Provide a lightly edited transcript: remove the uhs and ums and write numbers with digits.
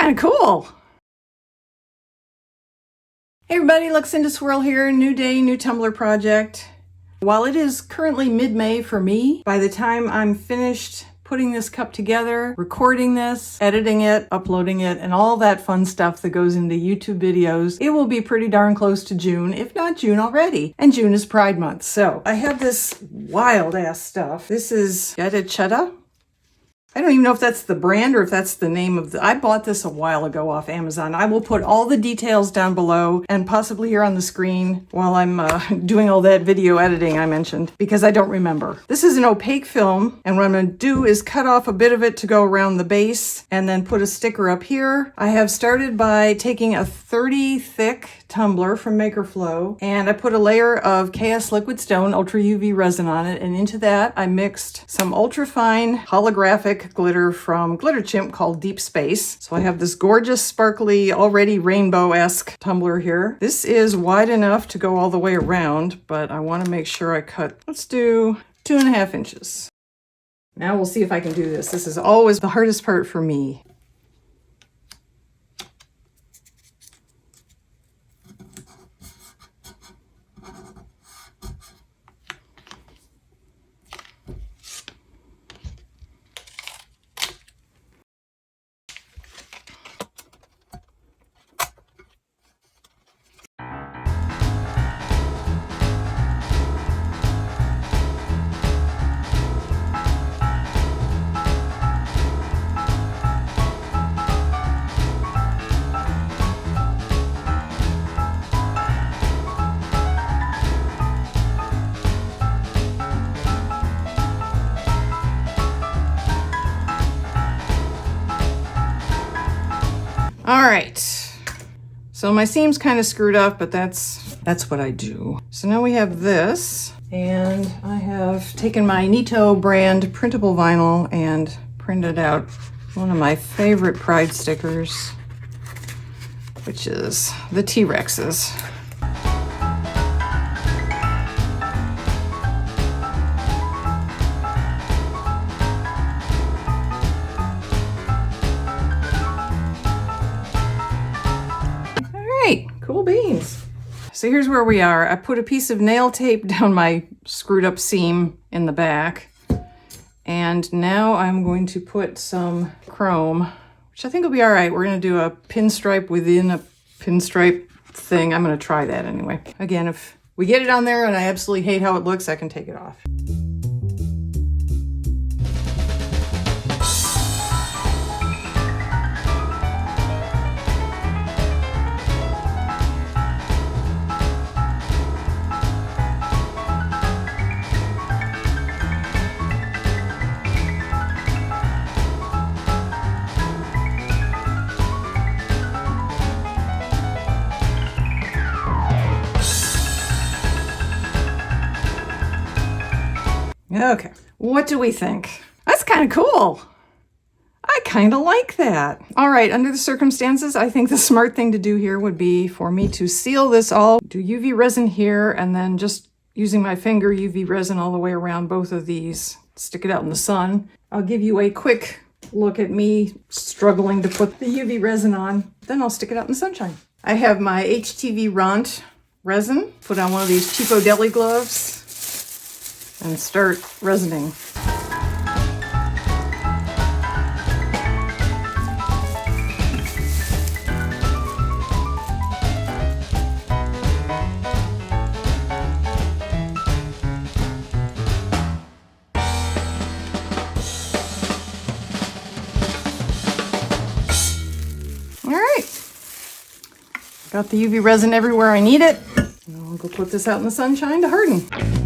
kind of cool. Hey everybody, Luxinda Swirl here. New day, new tumbler project. While it is currently mid-May for me, by the time I'm finished putting this cup together, recording this, editing it, uploading it, and all that fun stuff that goes into YouTube videos, it will be pretty darn close to June, if not June already. And June is Pride Month. So I have this wild ass stuff. This is Yada Chutta. I don't even know if that's the brand or if that's the name of I bought this a while ago off Amazon. I will put all the details down below and possibly here on the screen while I'm doing all that video editing I mentioned, because I don't remember. This is an opaque film, and what I'm going to do is cut off a bit of it to go around the base and then put a sticker up here. I have started by taking a 30 thick tumbler from Makerflow, and I put a layer of KS Liquid Stone Ultra UV resin on it, and into that I mixed some ultra fine holographic glitter from Glitter Chimp called Deep Space. So I have this gorgeous, sparkly, already rainbow-esque tumbler here. This is wide enough to go all the way around, but I want to make sure I cut, let's do 2.5 inches. Now we'll see if I can do this. This is always the hardest part for me. All right, so my seam's kind of screwed up, but that's what I do. So now we have this, and I have taken my Nito brand printable vinyl and printed out one of my favorite Pride stickers, which is the T-Rexes. Cool beans. So here's where we are. I put a piece of nail tape down my screwed up seam in the back. And now I'm going to put some chrome, which I think will be all right. We're going to do a pinstripe within a pinstripe thing. I'm going to try that anyway. Again, if we get it on there and I absolutely hate how it looks, I can take it off. Okay, what do we think? That's kind of cool. I kind of like that. All right, under the circumstances, I think the smart thing to do here would be for me to seal this all, do UV resin here, and then just using my finger UV resin all the way around both of these, stick it out in the sun. I'll give you a quick look at me struggling to put the UV resin on, then I'll stick it out in the sunshine. I have my HTV Ront resin, put on one of these cheapo deli gloves, and start resining. All right, got the UV resin everywhere I need it. I'll go put this out in the sunshine to harden.